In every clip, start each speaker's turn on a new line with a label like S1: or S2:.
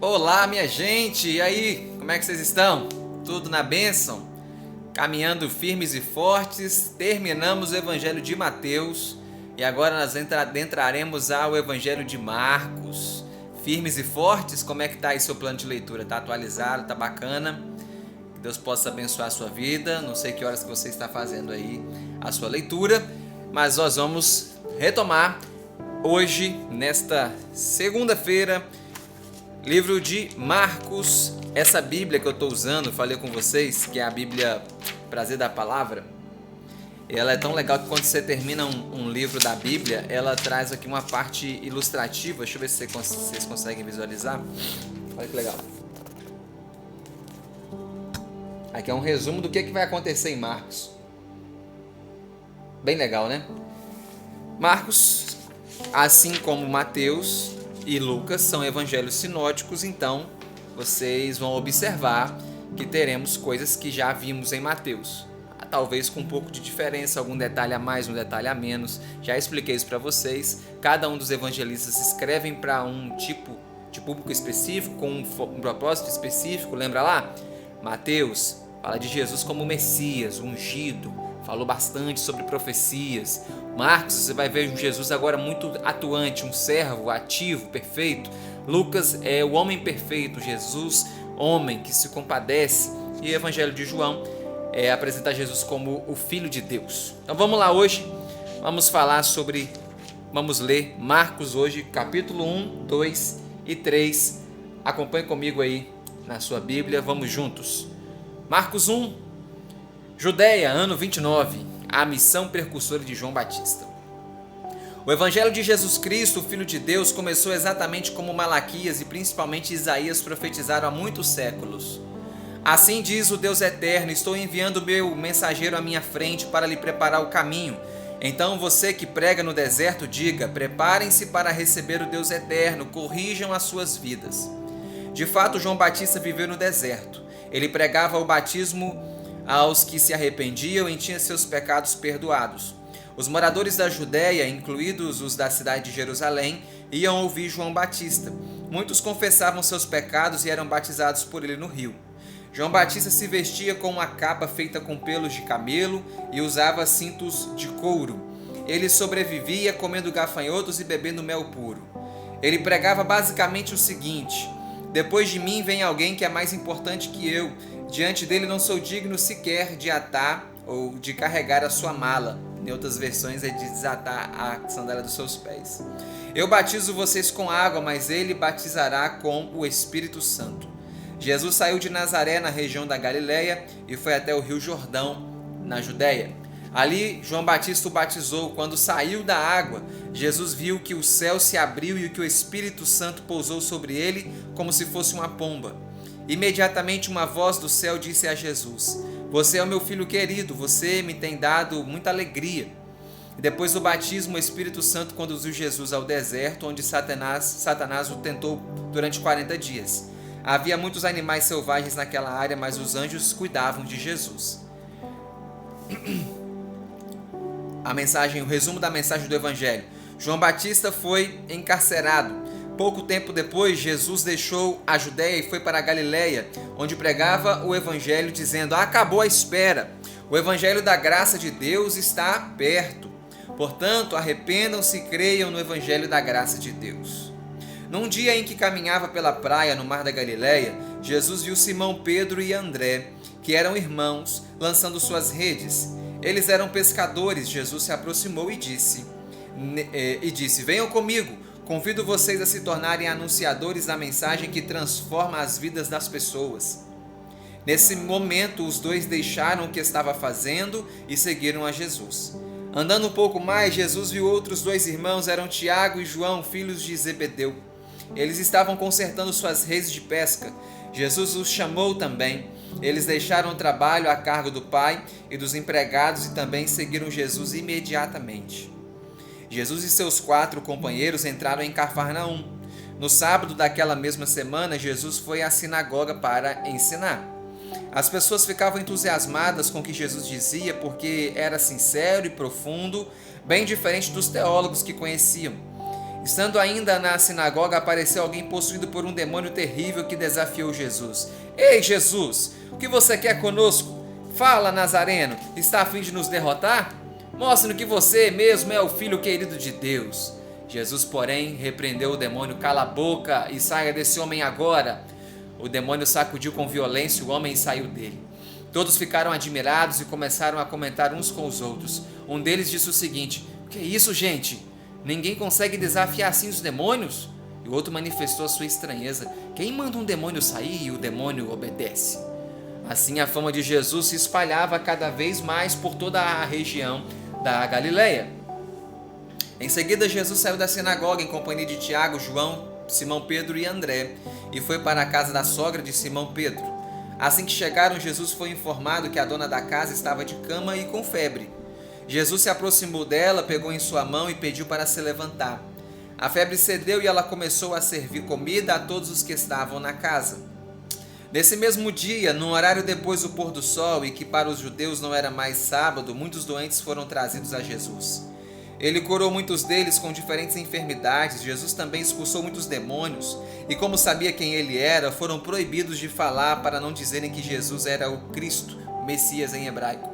S1: Olá, minha gente! E aí, como é que vocês estão? Tudo na bênção? Caminhando firmes e fortes, terminamos o Evangelho de Mateus e agora nós adentraremos ao Evangelho de Marcos. Firmes e fortes, como é que está aí seu plano de leitura? Está atualizado? Está bacana? Que Deus possa abençoar a sua vida. Não sei que horas que você está fazendo aí a sua leitura, mas nós vamos retomar hoje, nesta segunda-feira, livro de Marcos. Essa Bíblia que eu estou usando, falei com vocês, que é a Bíblia Prazer da Palavra. Ela é tão legal que quando você termina um livro da Bíblia, ela traz aqui uma parte ilustrativa. Deixa eu ver se vocês conseguem visualizar. Olha que legal. Aqui é um resumo do que vai acontecer em Marcos. Bem legal, né? Marcos, assim como Mateus e Lucas, são evangelhos sinóticos, então vocês vão observar que teremos coisas que já vimos em Mateus, talvez com um pouco de diferença, algum detalhe a mais, um detalhe a menos. Já expliquei isso para vocês. Cada um dos evangelistas escrevem para um tipo de público específico, com um propósito específico. Lembra lá? Mateus fala de Jesus como Messias, ungido, falou bastante sobre profecias. Marcos, você vai ver um Jesus agora muito atuante, um servo ativo, perfeito. Lucas é o homem perfeito, Jesus, homem que se compadece. E o Evangelho de João apresenta Jesus como o Filho de Deus. Então vamos lá hoje, vamos ler Marcos hoje, capítulo 1, 2 e 3. Acompanhe comigo aí na sua Bíblia, vamos juntos. Marcos 1, Judeia, ano 29. A missão precursora de João Batista. O Evangelho de Jesus Cristo, o Filho de Deus, começou exatamente como Malaquias e principalmente Isaías profetizaram há muitos séculos. Assim diz o Deus eterno: estou enviando meu mensageiro à minha frente para lhe preparar o caminho. Então você que prega no deserto, diga: preparem-se para receber o Deus eterno, corrijam as suas vidas. De fato, João Batista viveu no deserto. Ele pregava o batismo aos que se arrependiam e tinham seus pecados perdoados. Os moradores da Judéia, incluídos os da cidade de Jerusalém, iam ouvir João Batista. Muitos confessavam seus pecados e eram batizados por ele no rio. João Batista se vestia com uma capa feita com pelos de camelo e usava cintos de couro. Ele sobrevivia comendo gafanhotos e bebendo mel puro. Ele pregava basicamente o seguinte: depois de mim vem alguém que é mais importante que eu. Diante dele não sou digno sequer de atar ou de carregar a sua mala. Em outras versões é de desatar a sandália dos seus pés. Eu batizo vocês com água, mas ele batizará com o Espírito Santo. Jesus saiu de Nazaré, na região da Galileia, e foi até o Rio Jordão, na Judéia. Ali, João Batista o batizou. Quando saiu da água, Jesus viu que o céu se abriu e que o Espírito Santo pousou sobre ele como se fosse uma pomba. Imediatamente uma voz do céu disse a Jesus: você é o meu filho querido, você me tem dado muita alegria. Depois do batismo, o Espírito Santo conduziu Jesus ao deserto, onde Satanás o tentou durante 40 dias. Havia muitos animais selvagens naquela área, mas os anjos cuidavam de Jesus. O resumo da mensagem do Evangelho. João Batista foi encarcerado. Pouco tempo depois, Jesus deixou a Judéia e foi para a Galileia, onde pregava o Evangelho, dizendo: acabou a espera, o Evangelho da graça de Deus está perto. Portanto, arrependam-se e creiam no Evangelho da graça de Deus. Num dia em que caminhava pela praia no mar da Galileia, Jesus viu Simão, Pedro e André, que eram irmãos, lançando suas redes. Eles eram pescadores. Jesus se aproximou e disse: venham comigo. Convido vocês a se tornarem anunciadores da mensagem que transforma as vidas das pessoas. Nesse momento, os dois deixaram o que estava fazendo e seguiram a Jesus. Andando um pouco mais, Jesus viu outros dois irmãos, eram Tiago e João, filhos de Zebedeu. Eles estavam consertando suas redes de pesca. Jesus os chamou também. Eles deixaram o trabalho a cargo do pai e dos empregados e também seguiram Jesus imediatamente. Jesus e seus 4 companheiros entraram em Cafarnaum. No sábado daquela mesma semana, Jesus foi à sinagoga para ensinar. As pessoas ficavam entusiasmadas com o que Jesus dizia porque era sincero e profundo, bem diferente dos teólogos que conheciam. Estando ainda na sinagoga, apareceu alguém possuído por um demônio terrível que desafiou Jesus. Ei, Jesus, o que você quer conosco? Fala, Nazareno, está a fim de nos derrotar? Mostre que você mesmo é o Filho querido de Deus. Jesus, porém, repreendeu o demônio. Cala a boca e saia desse homem agora. O demônio sacudiu com violência o homem e saiu dele. Todos ficaram admirados e começaram a comentar uns com os outros. Um deles disse o seguinte: que é isso, gente? Ninguém consegue desafiar assim os demônios? E o outro manifestou a sua estranheza. Quem manda um demônio sair e o demônio obedece? Assim a fama de Jesus se espalhava cada vez mais por toda a região da Galileia. Em seguida, Jesus saiu da sinagoga em companhia de Tiago, João, Simão Pedro e André, e foi para a casa da sogra de Simão Pedro. Assim que chegaram, Jesus foi informado que a dona da casa estava de cama e com febre. Jesus se aproximou dela, pegou em sua mão e pediu para se levantar. A febre cedeu e ela começou a servir comida a todos os que estavam na casa. Nesse mesmo dia, no horário depois do pôr do sol e que para os judeus não era mais sábado, muitos doentes foram trazidos a Jesus. Ele curou muitos deles com diferentes enfermidades. Jesus também expulsou muitos demônios e, como sabia quem ele era, foram proibidos de falar para não dizerem que Jesus era o Cristo, o Messias em hebraico.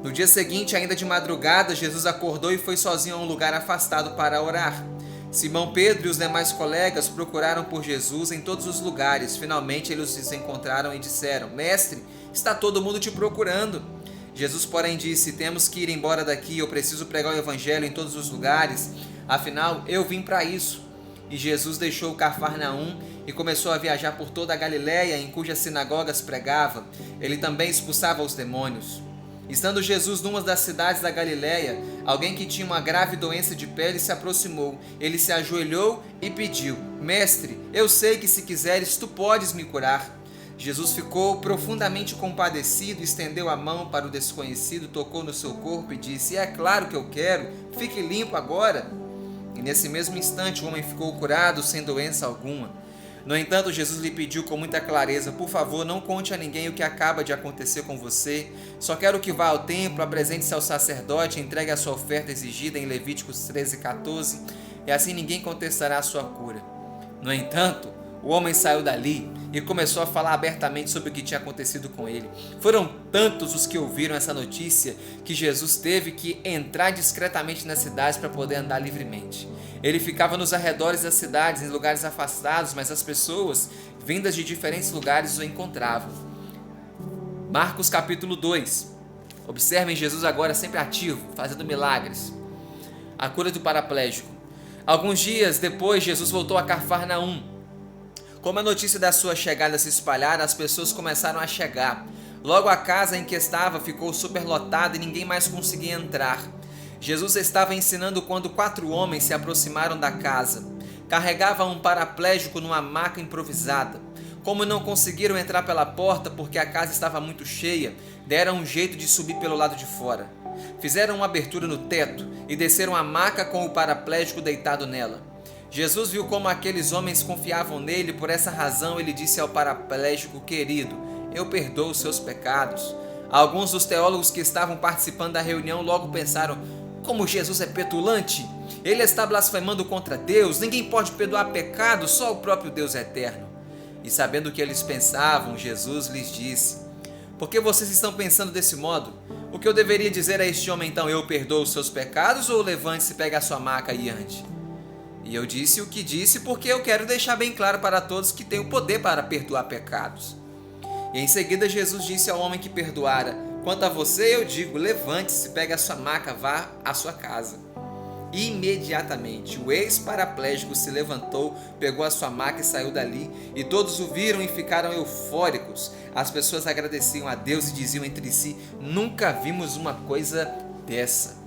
S1: No dia seguinte, ainda de madrugada, Jesus acordou e foi sozinho a um lugar afastado para orar. Simão Pedro e os demais colegas procuraram por Jesus em todos os lugares. Finalmente, eles os encontraram e disseram: Mestre, está todo mundo te procurando. Jesus, porém, disse: Temos que ir embora daqui, eu preciso pregar o evangelho em todos os lugares, afinal, eu vim para isso. E Jesus deixou Cafarnaum e começou a viajar por toda a Galileia, em cujas sinagogas pregava. Ele também expulsava os demônios. Estando Jesus numa das cidades da Galileia, alguém que tinha uma grave doença de pele se aproximou. Ele se ajoelhou e pediu: Mestre, eu sei que se quiseres, tu podes me curar. Jesus ficou profundamente compadecido, estendeu a mão para o desconhecido, tocou no seu corpo e disse: É claro que eu quero, fique limpo agora. E nesse mesmo instante o homem ficou curado, sem doença alguma. No entanto, Jesus lhe pediu com muita clareza: Por favor, não conte a ninguém o que acaba de acontecer com você. Só quero que vá ao templo, apresente-se ao sacerdote, entregue a sua oferta exigida em Levíticos 13:14, e assim ninguém contestará a sua cura. No entanto, o homem saiu dali e começou a falar abertamente sobre o que tinha acontecido com ele. Foram tantos os que ouviram essa notícia que Jesus teve que entrar discretamente nas cidades para poder andar livremente. Ele ficava nos arredores das cidades, em lugares afastados, mas as pessoas, vindas de diferentes lugares, o encontravam. Marcos capítulo 2. Observem Jesus agora sempre ativo, fazendo milagres. A cura do paraplégico. Alguns dias depois, Jesus voltou a Cafarnaum. Como a notícia da sua chegada se espalhara, as pessoas começaram a chegar. Logo a casa em que estava ficou superlotada e ninguém mais conseguia entrar. Jesus estava ensinando quando 4 homens se aproximaram da casa. Carregavam um paraplégico numa maca improvisada. Como não conseguiram entrar pela porta porque a casa estava muito cheia, deram um jeito de subir pelo lado de fora. Fizeram uma abertura no teto e desceram a maca com o paraplégico deitado nela. Jesus viu como aqueles homens confiavam nele, por essa razão ele disse ao paraplégico: Querido, eu perdoo os seus pecados. Alguns dos teólogos que estavam participando da reunião logo pensaram: como Jesus é petulante, ele está blasfemando contra Deus, ninguém pode perdoar pecados, só o próprio Deus é eterno. E sabendo o que eles pensavam, Jesus lhes disse: Por que vocês estão pensando desse modo? O que eu deveria dizer a este homem então? Eu perdoo os seus pecados, ou levante-se, pegue a sua maca e ande? E eu disse o que disse porque eu quero deixar bem claro para todos que tenho poder para perdoar pecados. E em seguida Jesus disse ao homem que perdoara: Quanto a você, eu digo, levante-se, pegue a sua maca, vá à sua casa. E imediatamente o ex-paraplégico se levantou, pegou a sua maca e saiu dali, e todos o viram e ficaram eufóricos. As pessoas agradeciam a Deus e diziam entre si: Nunca vimos uma coisa dessa.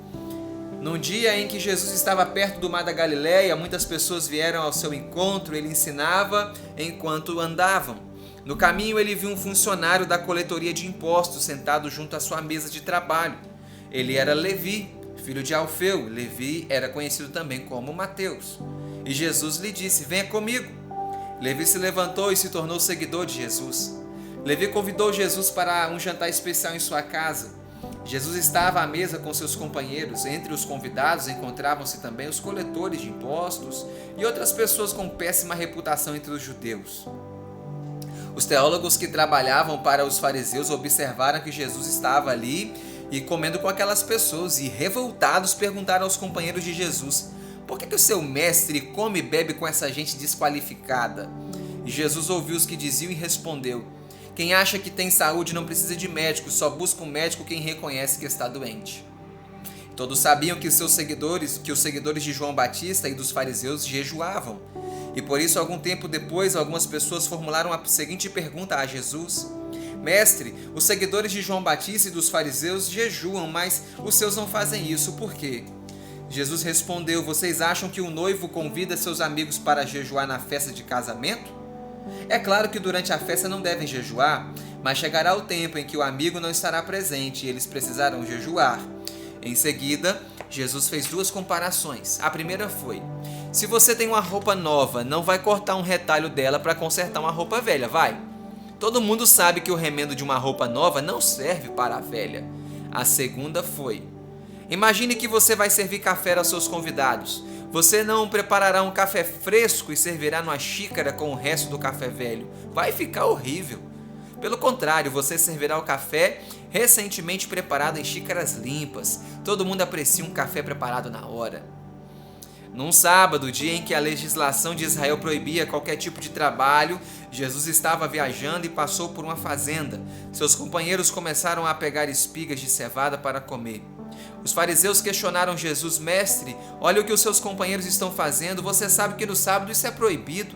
S1: Num dia em que Jesus estava perto do mar da Galileia, muitas pessoas vieram ao seu encontro. Ele ensinava enquanto andavam. No caminho, ele viu um funcionário da coletoria de impostos sentado junto à sua mesa de trabalho. Ele era Levi, filho de Alfeu. Levi era conhecido também como Mateus. E Jesus lhe disse: Venha comigo. Levi se levantou e se tornou seguidor de Jesus. Levi convidou Jesus para um jantar especial em sua casa. Jesus estava à mesa com seus companheiros. Entre os convidados encontravam-se também os coletores de impostos e outras pessoas com péssima reputação entre os judeus. Os teólogos que trabalhavam para os fariseus observaram que Jesus estava ali e comendo com aquelas pessoas, e revoltados perguntaram aos companheiros de Jesus: por que o seu mestre come e bebe com essa gente desqualificada? E Jesus ouviu os que diziam e respondeu: quem acha que tem saúde não precisa de médico, só busca um médico quem reconhece que está doente. Todos sabiam que os seguidores de João Batista e dos fariseus jejuavam. E por isso, algum tempo depois, algumas pessoas formularam a seguinte pergunta a Jesus: Mestre, os seguidores de João Batista e dos fariseus jejuam, mas os seus não fazem isso, por quê? Jesus respondeu: vocês acham que o noivo convida seus amigos para jejuar na festa de casamento? É claro que durante a festa não devem jejuar, mas chegará o tempo em que o amigo não estará presente e eles precisarão jejuar. Em seguida, Jesus fez duas comparações. A primeira foi: se você tem uma roupa nova, não vai cortar um retalho dela para consertar uma roupa velha, vai? Todo mundo sabe que o remendo de uma roupa nova não serve para a velha. A segunda foi: imagine que você vai servir café aos seus convidados. Você não preparará um café fresco e servirá numa xícara com o resto do café velho. Vai ficar horrível. Pelo contrário, você servirá o café recentemente preparado em xícaras limpas. Todo mundo aprecia um café preparado na hora. Num sábado, dia em que a legislação de Israel proibia qualquer tipo de trabalho, Jesus estava viajando e passou por uma fazenda. Seus companheiros começaram a pegar espigas de cevada para comer. Os fariseus questionaram Jesus: mestre, olha o que os seus companheiros estão fazendo, você sabe que no sábado isso é proibido.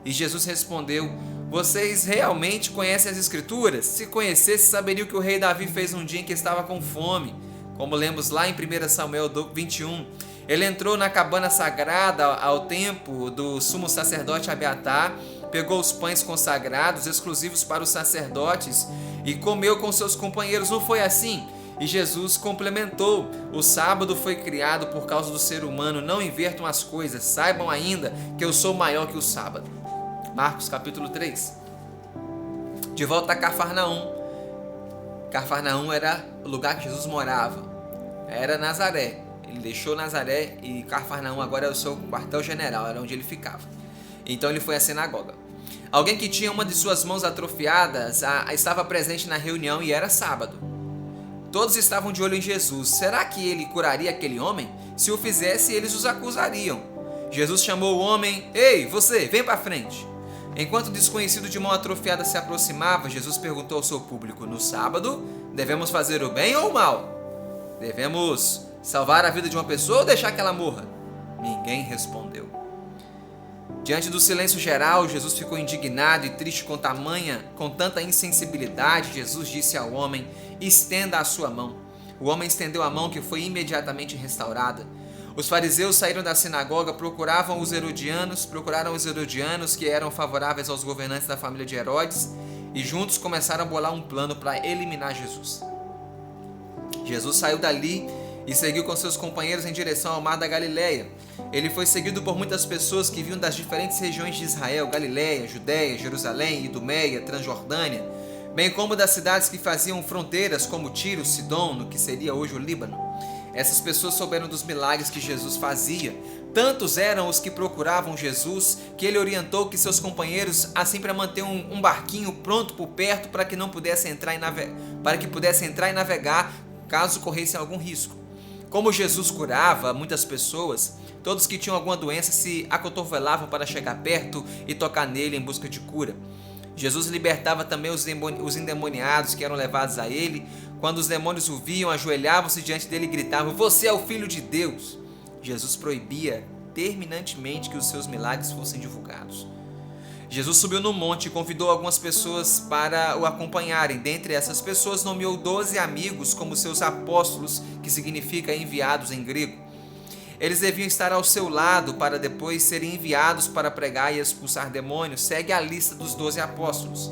S1: E Jesus respondeu: vocês realmente conhecem as Escrituras? Se conhecesse, saberiam que o rei Davi fez um dia em que estava com fome. Como lemos lá em 1 Samuel 21, ele entrou na cabana sagrada ao tempo do sumo sacerdote Abiatar, pegou os pães consagrados, exclusivos para os sacerdotes, e comeu com seus companheiros. Não foi assim? E Jesus complementou: o sábado foi criado por causa do ser humano, não invertam as coisas, saibam ainda que eu sou maior que o sábado. Marcos capítulo 3. De volta a Cafarnaum. Cafarnaum era o lugar que Jesus morava, era Nazaré. Ele deixou Nazaré e Cafarnaum agora é o seu quartel-general, era onde ele ficava. Então ele foi à sinagoga. Alguém que tinha uma de suas mãos atrofiadas estava presente na reunião e era sábado. Todos estavam de olho em Jesus. Será que ele curaria aquele homem? Se o fizesse, eles os acusariam. Jesus chamou o homem: ei, você, vem para frente. Enquanto o desconhecido de mão atrofiada se aproximava, Jesus perguntou ao seu público: no sábado, devemos fazer o bem ou o mal? Devemos salvar a vida de uma pessoa ou deixar que ela morra? Ninguém respondeu. Diante do silêncio geral, Jesus ficou indignado e triste com tanta insensibilidade. Jesus disse ao homem: estenda a sua mão. O homem estendeu a mão, que foi imediatamente restaurada. Os fariseus saíram da sinagoga, procuraram os herodianos, que eram favoráveis aos governantes da família de Herodes, e juntos começaram a bolar um plano para eliminar Jesus. Jesus saiu dali e seguiu com seus companheiros em direção ao mar da Galileia. Ele foi seguido por muitas pessoas que vinham das diferentes regiões de Israel: Galileia, Judeia, Jerusalém, Idumeia, Transjordânia, bem como das cidades que faziam fronteiras como Tiro, Sidom, no que seria hoje o Líbano. Essas pessoas souberam dos milagres que Jesus fazia. Tantos eram os que procuravam Jesus, que ele orientou que seus companheiros assim para manter um barquinho pronto por perto para que pudessem entrar e navegar caso corressem algum risco. Como Jesus curava muitas pessoas, todos que tinham alguma doença se acotovelavam para chegar perto e tocar nele em busca de cura. Jesus libertava também os endemoniados que eram levados a ele. Quando os demônios o viam, ajoelhavam-se diante dele e gritavam: você é o Filho de Deus. Jesus proibia terminantemente que os seus milagres fossem divulgados. Jesus subiu no monte e convidou algumas pessoas para o acompanharem. Dentre essas pessoas, nomeou 12 amigos como seus apóstolos, que significa enviados em grego. Eles deviam estar ao seu lado para depois serem enviados para pregar e expulsar demônios. Segue a lista dos 12 apóstolos: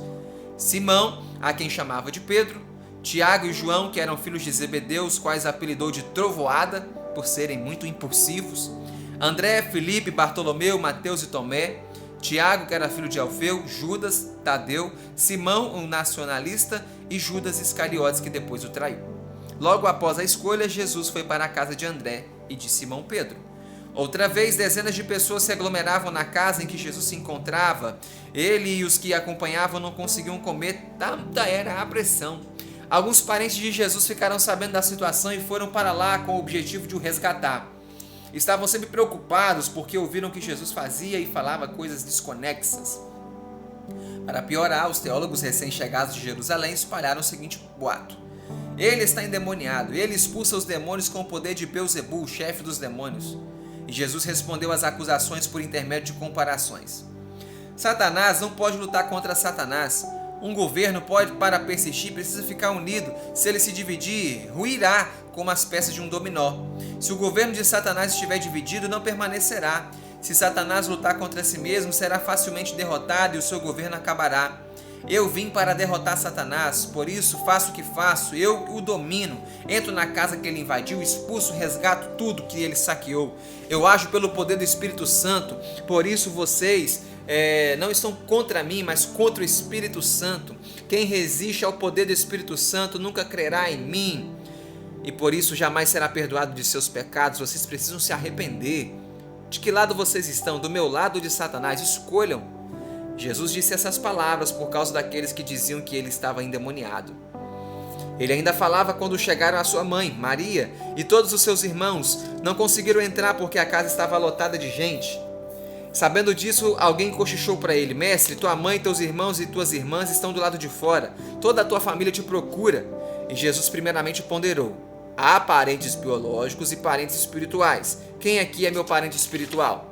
S1: Simão, a quem chamava de Pedro; Tiago e João, que eram filhos de Zebedeu, os quais apelidou de Trovoada, por serem muito impulsivos; André, Filipe, Bartolomeu, Mateus e Tomé; Tiago, que era filho de Alfeu; Judas, Tadeu, Simão, um nacionalista, e Judas Iscariotes, que depois o traiu. Logo após a escolha, Jesus foi para a casa de André e de Simão Pedro. Outra vez, dezenas de pessoas se aglomeravam na casa em que Jesus se encontrava. Ele e os que acompanhavam não conseguiam comer, tanta era a pressão. Alguns parentes de Jesus ficaram sabendo da situação e foram para lá com o objetivo de o resgatar. Estavam sempre preocupados porque ouviram que Jesus fazia e falava coisas desconexas. Para piorar, os teólogos recém-chegados de Jerusalém espalharam o seguinte boato: ele está endemoniado, ele expulsa os demônios com o poder de Beelzebul, o chefe dos demônios. E Jesus respondeu às acusações por intermédio de comparações. Satanás não pode lutar contra Satanás. Um governo para persistir, precisa ficar unido. Se ele se dividir, ruirá como as peças de um dominó. Se o governo de Satanás estiver dividido, não permanecerá. Se Satanás lutar contra si mesmo, será facilmente derrotado e o seu governo acabará. Eu vim para derrotar Satanás, por isso faço o que faço, eu o domino. Entro na casa que ele invadiu, expulso, resgato tudo que ele saqueou. Eu ajo pelo poder do Espírito Santo, por isso vocês não estão contra mim, mas contra o Espírito Santo. Quem resiste ao poder do Espírito Santo nunca crerá em mim, e por isso jamais será perdoado de seus pecados. Vocês precisam se arrepender. De que lado vocês estão? Do meu lado ou de Satanás? Escolham. Jesus disse essas palavras por causa daqueles que diziam que ele estava endemoniado. Ele ainda falava quando chegaram a sua mãe, Maria, e todos os seus irmãos. Não conseguiram entrar porque a casa estava lotada de gente. Sabendo disso, alguém cochichou para ele: mestre, tua mãe, teus irmãos e tuas irmãs estão do lado de fora. Toda a tua família te procura. E Jesus primeiramente ponderou: há parentes biológicos e parentes espirituais. Quem aqui é meu parente espiritual?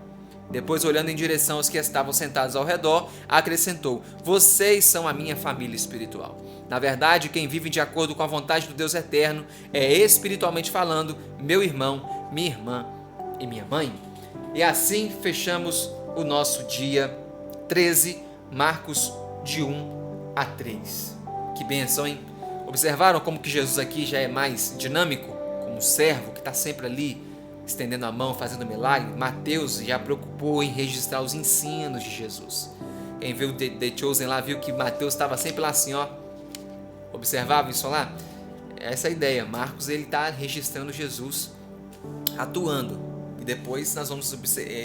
S1: Depois, olhando em direção aos que estavam sentados ao redor, acrescentou: vocês são a minha família espiritual. Na verdade, quem vive de acordo com a vontade do Deus eterno é, espiritualmente falando, meu irmão, minha irmã e minha mãe. E assim fechamos o nosso dia 13, Marcos de 1 a 3. Que bênção, hein? Observaram como que Jesus aqui já é mais dinâmico? Como um servo que está sempre ali, estendendo a mão, fazendo milagre. Mateus já preocupou em registrar os ensinos de Jesus. Quem viu The Chosen lá viu que Mateus estava sempre lá assim, ó. Observava isso lá? Essa é a ideia. Marcos, ele está registrando Jesus atuando. E depois nós vamos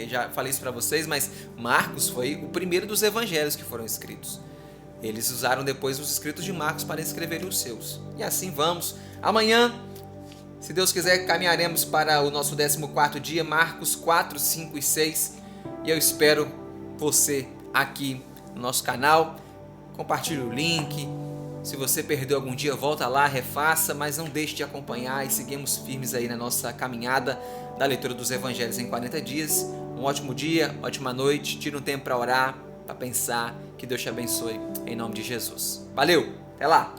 S1: já falei isso para vocês, mas Marcos foi o primeiro dos evangelhos que foram escritos. Eles usaram depois os escritos de Marcos para escreverem os seus. E assim vamos. Amanhã, se Deus quiser, caminharemos para o nosso 14º dia, Marcos 4, 5 e 6. E eu espero você aqui no nosso canal. Compartilhe o link. Se você perdeu algum dia, volta lá, refaça, mas não deixe de acompanhar e seguimos firmes aí na nossa caminhada da leitura dos Evangelhos em 40 dias. Um ótimo dia, ótima noite. Tire um tempo para orar, para pensar. Que Deus te abençoe, em nome de Jesus. Valeu, até lá!